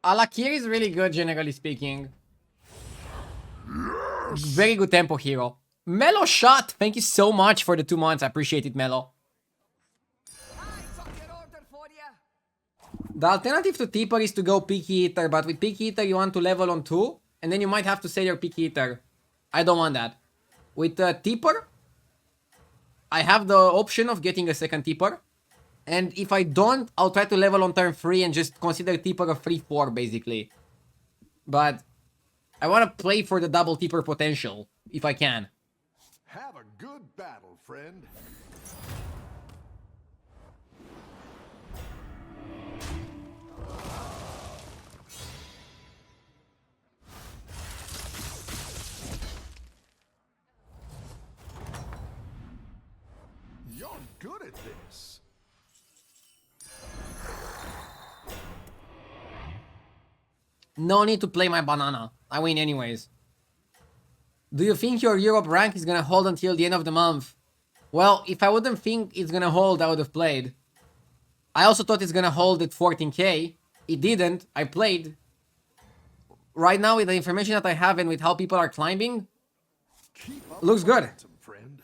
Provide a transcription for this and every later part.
Alakir is really good, generally speaking. Very good tempo hero. Melo shot. Thank you so much for the 2 months. I appreciate it, Melo. The alternative to Tipper is to go Peak Eater, but with Peak Eater you want to level on 2, and then you might have to sell your Peak Eater. I don't want that. With Tipper, I have the option of getting a second Tipper, and if I don't, I'll try to level on turn 3 and just consider Tipper a free 4, basically. But I want to play for the double Tipper potential, if I can. Have a good battle, friend. You're good at this. No need to play my banana. I win anyways. Do you think your Europe rank is gonna hold until the end of the month? Well, if I wouldn't think it's gonna hold, I would have played. I also thought it's gonna hold at 14k. It didn't. I played. Right now, with the information that I have and with how people are climbing, looks good. Friend.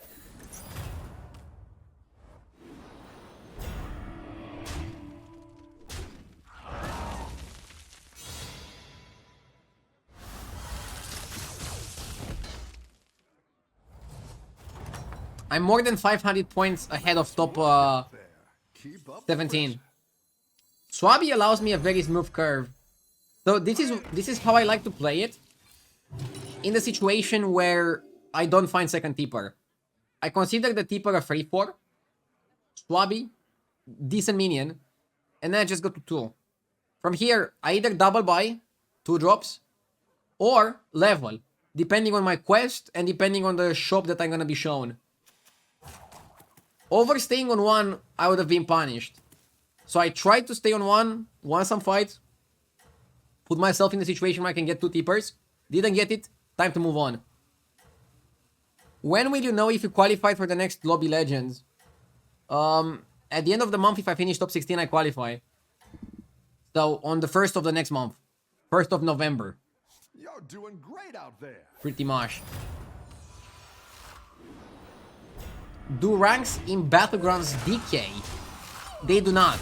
I'm more than 500 points ahead of top 17. Swabby allows me a very smooth curve. So this is how I like to play it. In the situation where I don't find second Tipper. I consider the Tipper a free 4. Swabby, decent minion. And then I just go to 2. From here, I either double buy, 2 drops, or level, depending on my quest and depending on the shop that I'm gonna be shown. Overstaying on 1, I would have been punished. So I tried to stay on 1, won some fights, put myself in a situation where I can get 2 Tippers. Didn't get it, time to move on. When will you know if you qualified for the next Lobby Legends? At the end of the month, if I finish top 16, I qualify. So on the 1st of the next month. 1st of November. You're doing great out there. Pretty much. Do ranks in Battlegrounds decay? They do not.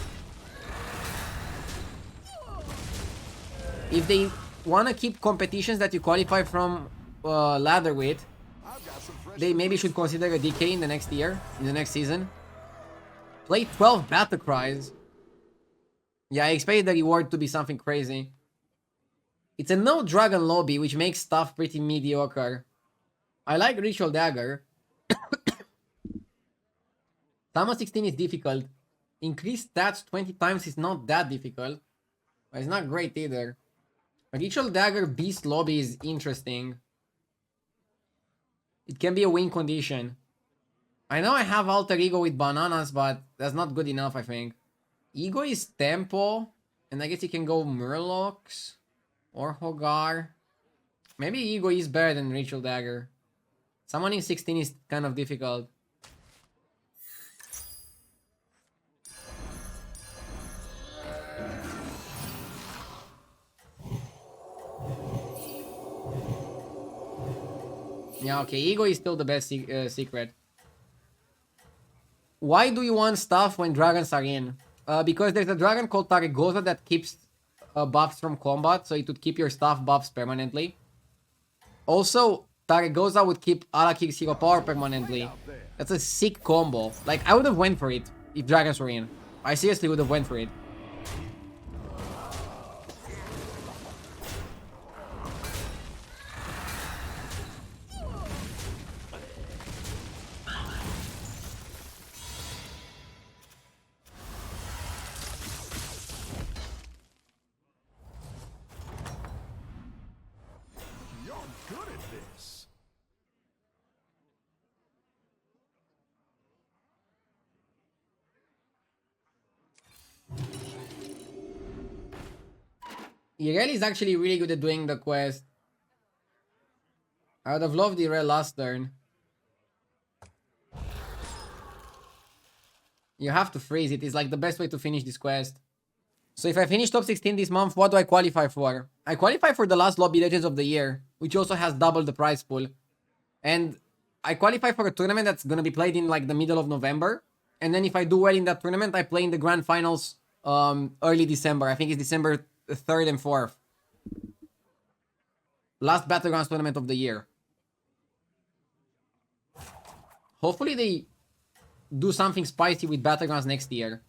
If they want to keep competitions that you qualify from ladder with, they maybe should consider a decay in the next year, in the next season. Play 12 battle cries. Yeah, I expect the reward to be something crazy. It's a no dragon lobby, which makes stuff pretty mediocre. I like Ritual Dagger. Tama 16 is difficult. Increase stats 20 times is not that difficult. But it's not great either. Ritual Dagger Beast lobby is interesting. It can be a win condition. I know I have Alter Ego with bananas, but that's not good enough, I think. Ego is tempo. And I guess you can go Murlocs. Or Hogar. Maybe Ego is better than Ritual Dagger. Summoning 16 is kind of difficult. Yeah, okay, Ego is still the best secret. Why do you want stuff when dragons are in? Because there's a dragon called Taragosa that keeps buffs from combat, so it would keep your stuff buffs permanently. Also, Taragosa would keep Alakir's hero power permanently. That's a sick combo. Like, I would have went for it if dragons were in. I seriously would have went for it. Irel is actually really good at doing the quest. I would have loved Irel last turn. You have to freeze it. It's like the best way to finish this quest. So if I finish top 16 this month, what do I qualify for? I qualify for the last lobby legends of the year, which also has double the prize pool. And I qualify for a tournament that's gonna be played in like the middle of November. And then if I do well in that tournament, I play in the grand finals early December. I think it's December 3rd and 4th. Last Battlegrounds tournament of the year. Hopefully they do something spicy with Battlegrounds next year.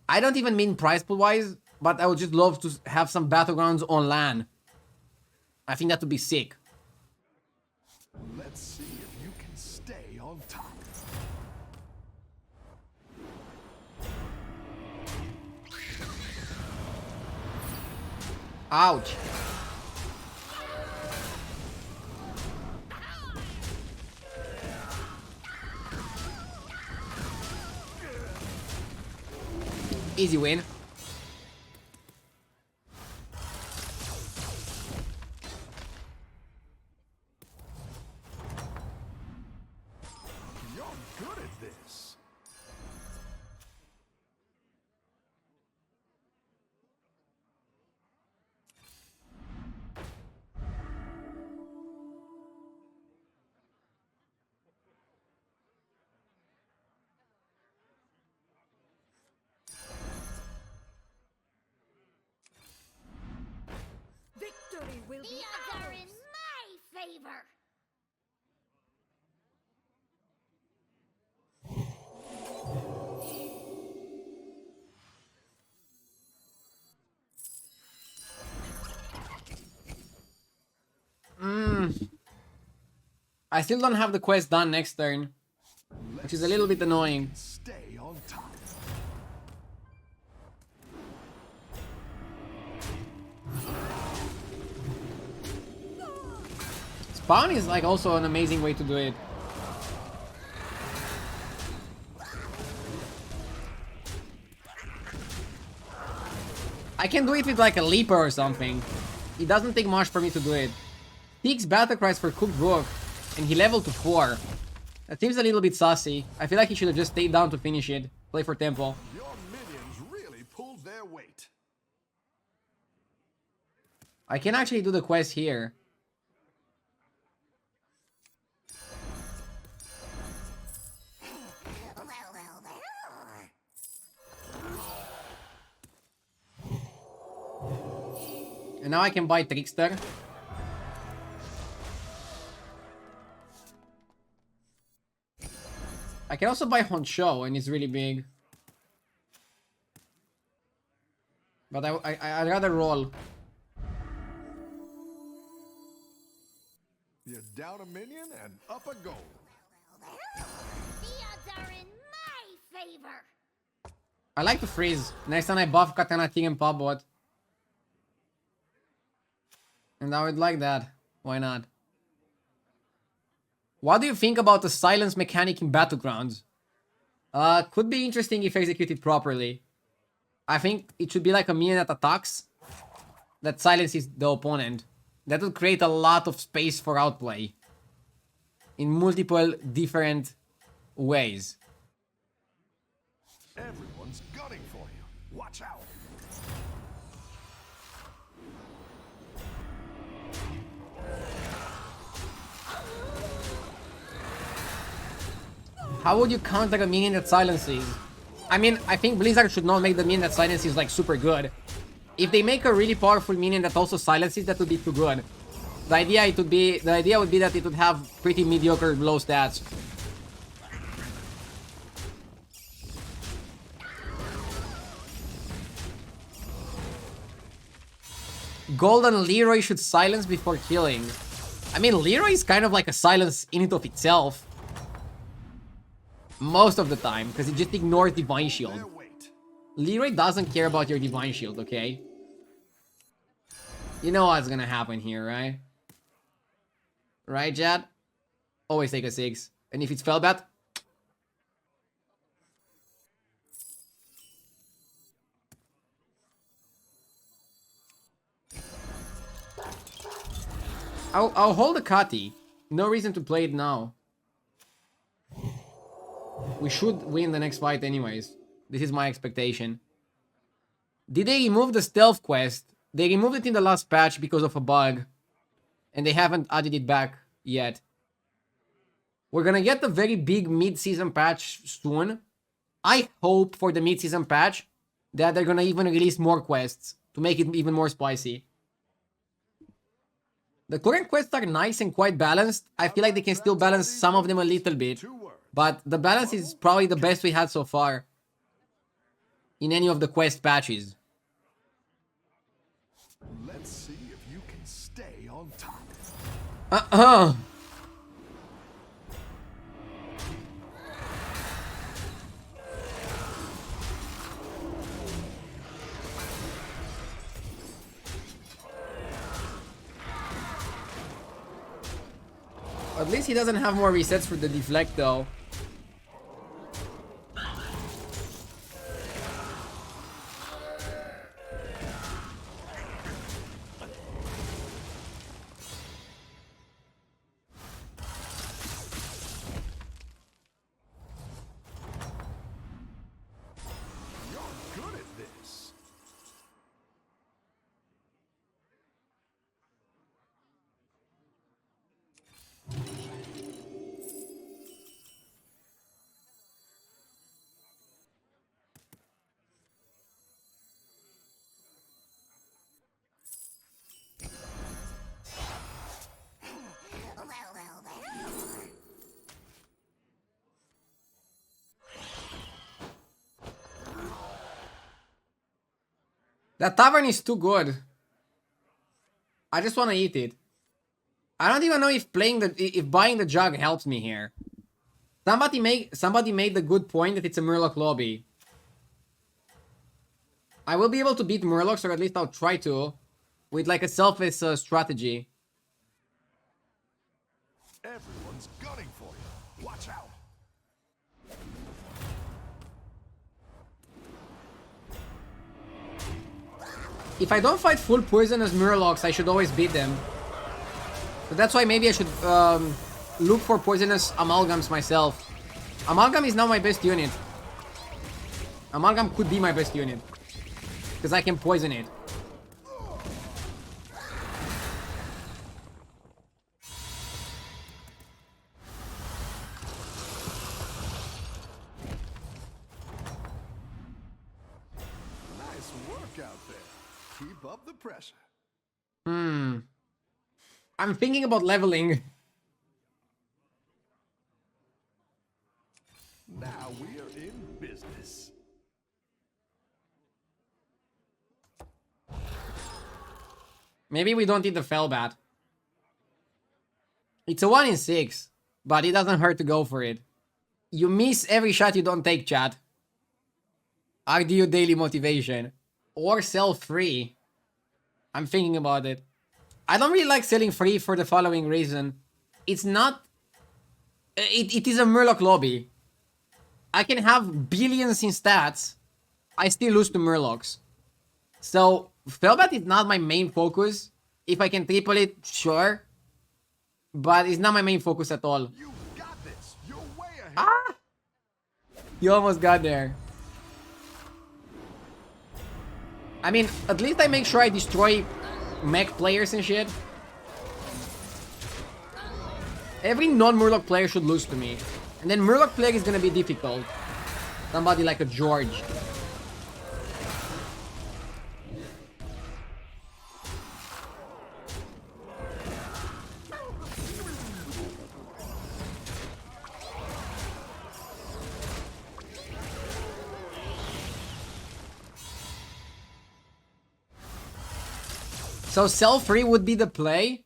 I don't even mean prize pool wise, but I would just love to have some Battlegrounds on LAN. I think that would be sick. Let's see if you can stay on top. Ouch. Easy win. You're good at this. Victory will be Odds are ours. in my favor. I still don't have the quest done next turn, which is a little bit annoying. Stay on top. Spawn is like also an amazing way to do it. I can do it with like a leaper or something. It doesn't take much for me to do it. 6 battle cries for cooked book, and he leveled to 4. That seems a little bit sussy. I feel like he should have just stayed down to finish it. Play for tempo. Your minions really pulled their weight. I can actually do the quest here. And now I can buy Trickster. I can also buy Honcho, and it's really big. But I'd rather roll. You're down a minion and up a goal. The odds are in my favor. I like to freeze. Next time I buff Katana King and Pop-Bot. And I would like that. Why not? What do you think about the silence mechanic in Battlegrounds? Could be interesting if executed properly. I think it should be like a minion that attacks that silences the opponent. That would create a lot of space for outplay in multiple different ways. Everyone's gunning for you. Watch out. How would you counter a minion that silences? I mean, I think Blizzard should not make the minion that silences like super good. If they make a really powerful minion that also silences, that would be too good. The idea would be that it would have pretty mediocre low stats. Golden Leroy should silence before killing. I mean, Leroy is kind of like a silence in and of itself. Most of the time, because it just ignores Divine Shield. Their weight. Leroy doesn't care about your Divine Shield, okay? You know what's gonna happen here, right? Right, Jad? Always take a 6. And if it's Fellbat, I'll hold the Kati. No reason to play it now. We should win the next fight anyways. This is my expectation. Did they remove the stealth quest? They removed it in the last patch because of a bug. And they haven't added it back yet. We're gonna get a very big mid-season patch soon. I hope for the mid-season patch that they're gonna even release more quests to make it even more spicy. The current quests are nice and quite balanced. I feel like they can still balance some of them a little bit. But the balance is probably the best we had so far in any of the quest patches. Let's see if you can stay on top. At least he doesn't have more resets for the deflect though. You're good at this. That tavern is too good. I just want to eat it. I don't even know if buying the jug helps me here. Somebody made the good point that it's a murloc lobby. I will be able to beat murlocs, or at least I'll try to, with like a selfish strategy. Everyone's gunning for you. Watch out. If I don't fight full poisonous murlocs, I should always beat them. So that's why maybe I should look for poisonous amalgams myself. Amalgam is now my best unit. Amalgam could be my best unit. Because I can poison it. Nice work out there. Keep up the pressure. I'm thinking about leveling. Now we're in business. Maybe we don't need the Fellbat. It's a 1 in 6, but it doesn't hurt to go for it. You miss every shot you don't take, chat. Rdu daily motivation. Or sell free. I'm thinking about it. I don't really like selling free for the following reason. It's not... It is a murloc lobby. I can have billions in stats. I still lose to murlocs. So, Fellbat is not my main focus. If I can triple it, sure. But it's not my main focus at all. You got this. You're way ahead. Ah! You almost got there. I mean, at least I make sure I destroy mech players and shit. Every non-Murloc player should lose to me. And then Murloc player is gonna be difficult. Somebody like a George. So sell free would be the play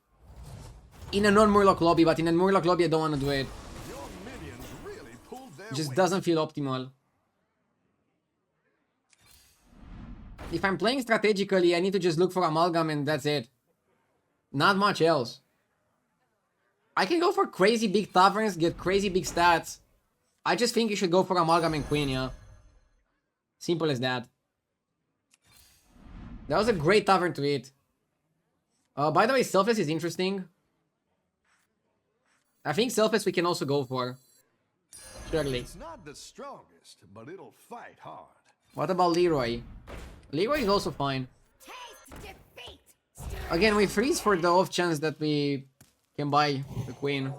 in a non-Murloc lobby, but in a Murloc lobby I don't want to do it. Your minions really pulled their Just weight. doesn't feel optimal. If I'm playing strategically, I need to just look for Amalgam and that's it. Not much else. I can go for crazy big taverns, get crazy big stats. I just think you should go for Amalgam and Queen, yeah. Simple as that. That was a great tavern to eat. By the way, Selfless is interesting. I think Selfless we can also go for. Surely. It's not the strongest, but it'll fight hard. What about Leroy? Leroy is also fine. Taste defeat. Again, we freeze for the off chance that we can buy the queen.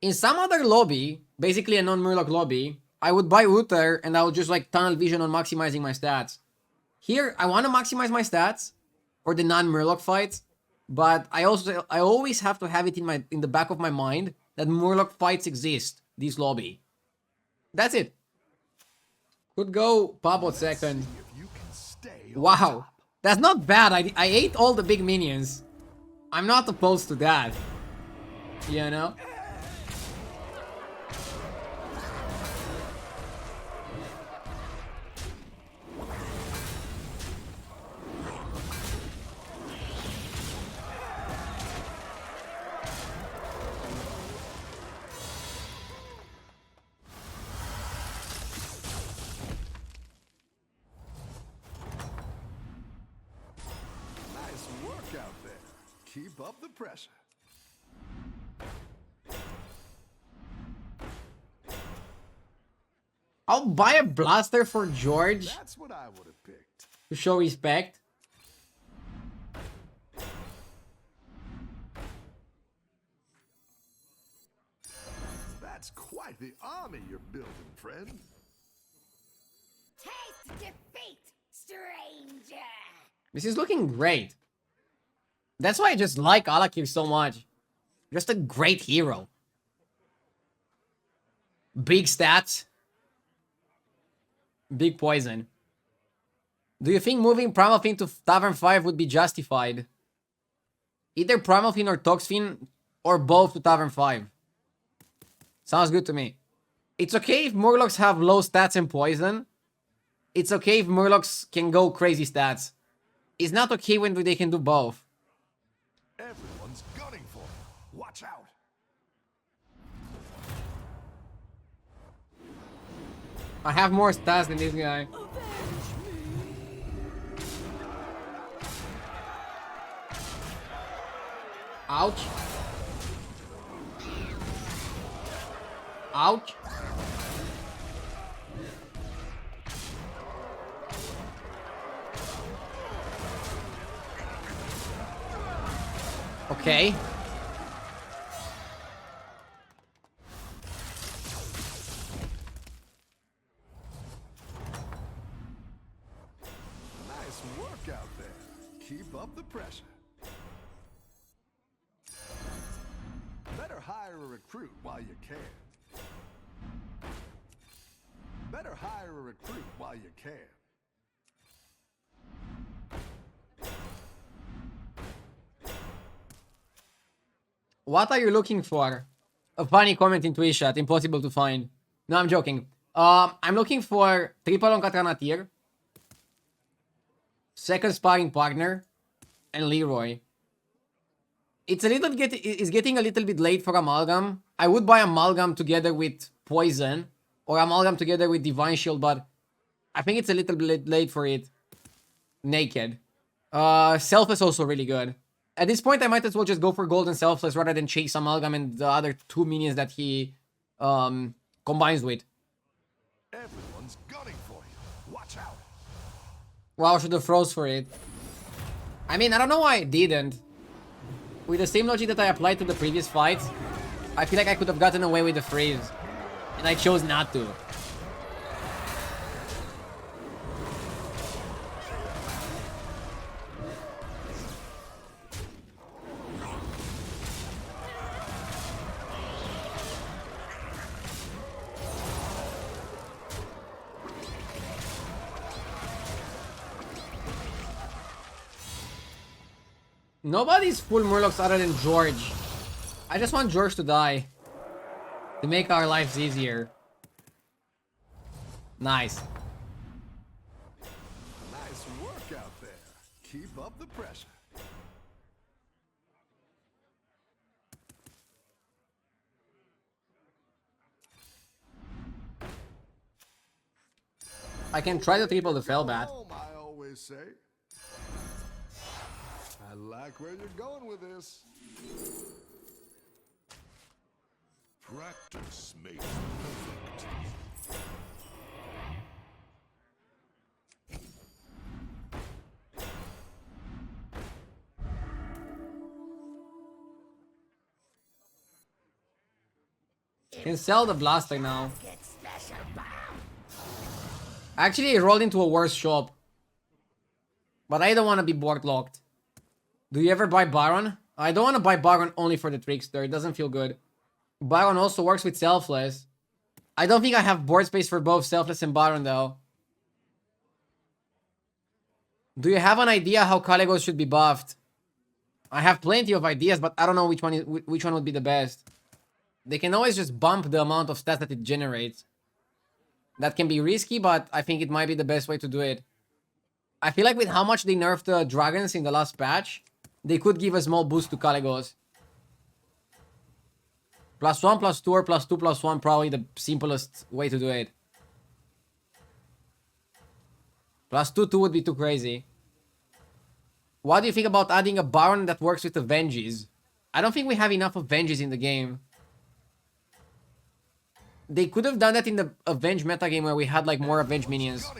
In some other lobby, basically a non-Murloc lobby, I would buy Uther and I would just like tunnel vision on maximizing my stats. Here, I want to maximize my stats for the non-Murloc fights, but I always have to have it in the back of my mind that Murloc fights exist this lobby. That's it. Could go Pabot second. If you can stay on Wow, top. that's not bad. I ate all the big minions. I'm not opposed to that. You know? Nice work out there. Keep up the pressure. I'll buy a blaster for George That's what I would have picked. to show respect. That's quite the army you're building, friend. Taste defeat, stranger. This is looking great. That's why I just like Alakir so much. Just a great hero. Big stats. Big poison. Do you think moving Primalfin to Tavern 5 would be justified? Either Primalfin or Toxfin, or both to Tavern 5. Sounds good to me. It's okay if Murlocs have low stats and poison. It's okay if Murlocs can go crazy stats. It's not okay when they can do both. Everyone's gunning for you. Watch out. I have more stats than this guy. Ouch. Ouch. Okay. Nice work out there. Keep up the pressure. Better hire a recruit while you can. Better hire a recruit while you can. What are you looking for? A funny comment in Twitch chat, impossible to find. No, I'm joking. I'm looking for triple on Katranatir, second sparring partner, and Leroy. It's getting a little bit late for Amalgam. I would buy Amalgam together with Poison, or Amalgam together with Divine Shield, but I think it's a little bit late for it. Naked. Self is also really good. At this point, I might as well just go for Golden Selfless rather than chase Amalgam and the other two minions that he combines with. Everyone's gunning for you. Watch out. Wow, should have froze for it. I mean, I don't know why I didn't. With the same logic that I applied to the previous fight, I feel like I could have gotten away with the freeze. And I chose not to. Nobody's full Murlocs other than George. I just want George to die. To make our lives easier. Nice. Nice work out there. Keep up the pressure. I can try to triple the Fellbat. Home, I always say. I like where you're going with this. Practice makes perfect. Can sell the blaster now. Actually, I rolled into a worse shop. But I don't want to be board locked. Do you ever buy Baron? I don't want to buy Baron only for the Trickster. It doesn't feel good. Baron also works with Selfless. I don't think I have board space for both Selfless and Baron though. Do you have an idea how Caligos should be buffed? I have plenty of ideas, but I don't know which one would be the best. They can always just bump the amount of stats that it generates. That can be risky, but I think it might be the best way to do it. I feel like with how much they nerfed the dragons in the last patch, they could give a small boost to Caligos. +1, +2, or +2, +1, probably the simplest way to do it. +2, 2 would be too crazy. What do you think about adding a Baron that works with Avenges? I don't think we have enough Avenges in the game. They could have done that in the Avenge metagame where we had like more Avenge minions.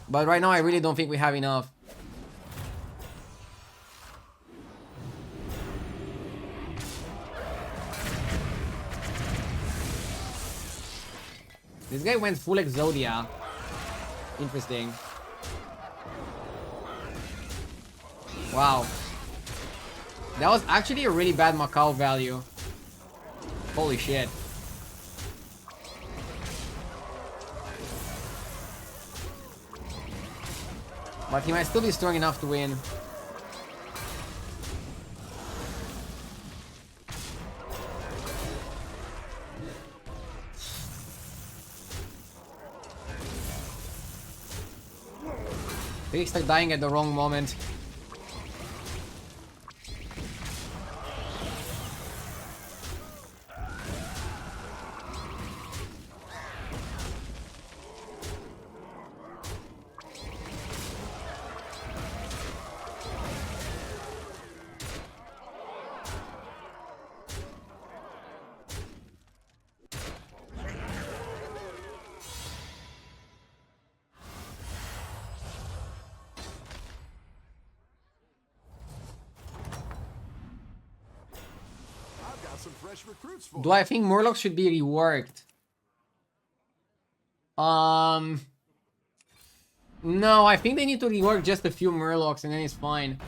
But right now I really don't think we have enough. This guy went full Exodia. Interesting. Wow. That was actually a really bad Macau value. Holy shit. But he might still be strong enough to win. They start dying at the wrong moment. Some fresh recruits for Do I think murlocs should be reworked? No, I think they need to rework just a few murlocs and then it's fine.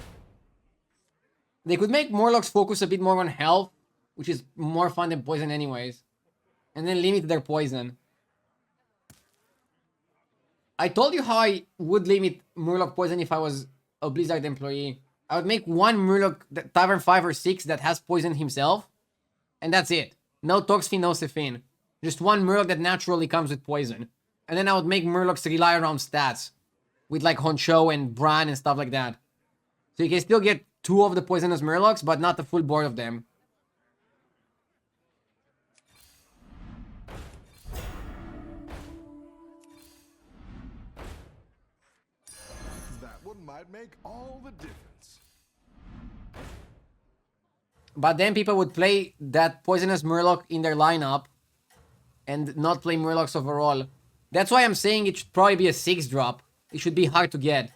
They could make murlocs focus a bit more on health, which is more fun than poison anyways. And then limit their poison. I told you how I would limit murloc poison if I was a Blizzard employee. I would make one murloc Tavern 5 or 6 that has poison himself. And that's it. No Toxfin, no Sephine. Just one Murloc that naturally comes with poison. And then I would make Murlocs rely around stats. With like Honcho and Bran and stuff like that. So you can still get 2 of the poisonous Murlocs, but not the full board of them. that one might make all the difference. But then people would play that poisonous Murloc in their lineup and not play Murlocs overall. That's why I'm saying it should probably be a 6-drop. It should be hard to get.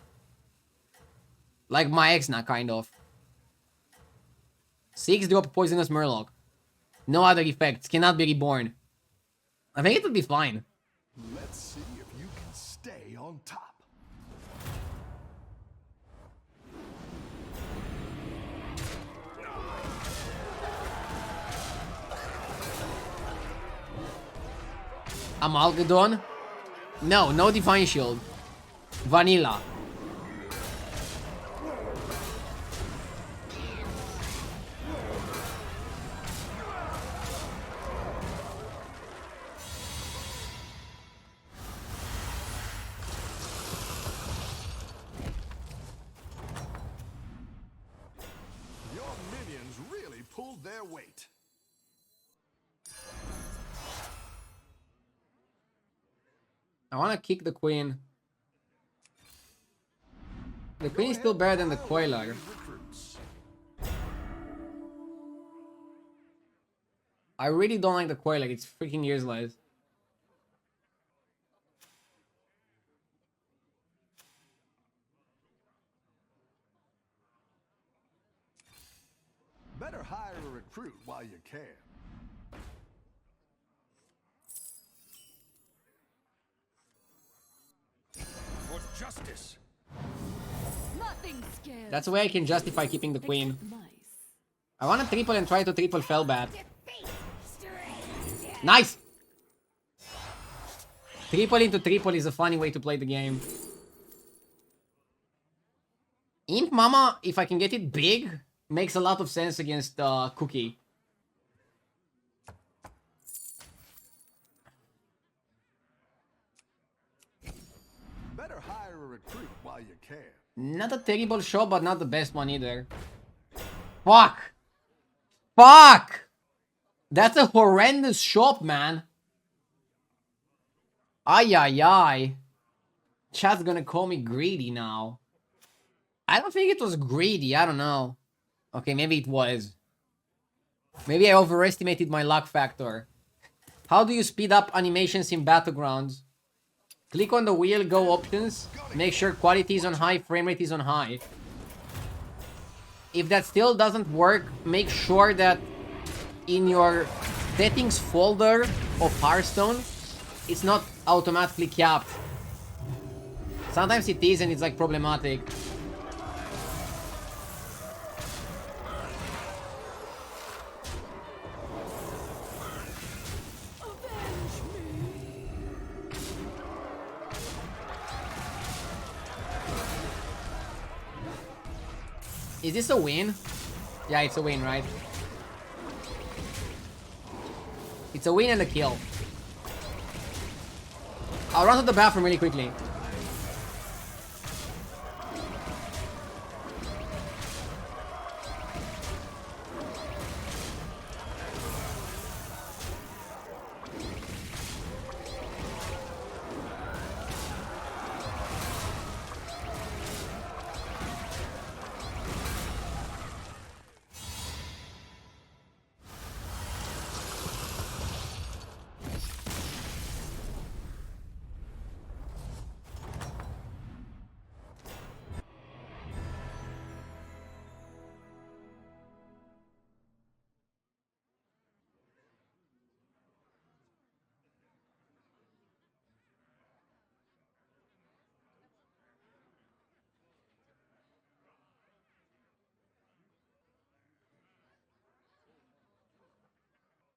Like my Exna, kind of. 6-drop poisonous Murloc. No other effects. Cannot be reborn. I think it would be fine. Let's see if you can stay on top. Amalgadon? No, no Divine Shield. Vanilla. Your minions really pulled their weight. I want to kick the queen. The queen is still better than the coiler. Recruits. I really don't like the coil, like it's freaking useless. Better hire a recruit while you can. For justice. Nothing scares. That's the way I can justify keeping the queen. except mice. I want to triple and try to triple Fellbat. Defeat, stranger. Nice! Triple into triple is a funny way to play the game. Imp Mama, if I can get it big, makes a lot of sense against Cookie. Better hire a recruit while you can. Not a terrible show, but not the best one either. Fuck! Fuck! That's a horrendous shop, man. Ay, ay, ay. Chat's gonna call me greedy now. I don't think it was greedy, I don't know. Okay, maybe it was. Maybe I overestimated my luck factor. How do you speed up animations in Battlegrounds? Click on the wheel, go options. Make sure quality is on high, frame rate is on high. If that still doesn't work, make sure that in your settings folder of Hearthstone, it's not automatically capped. Sometimes it is and it's like problematic. Is this a win? Yeah, it's a win, right? It's a win and a kill. I'll run to the bathroom really quickly.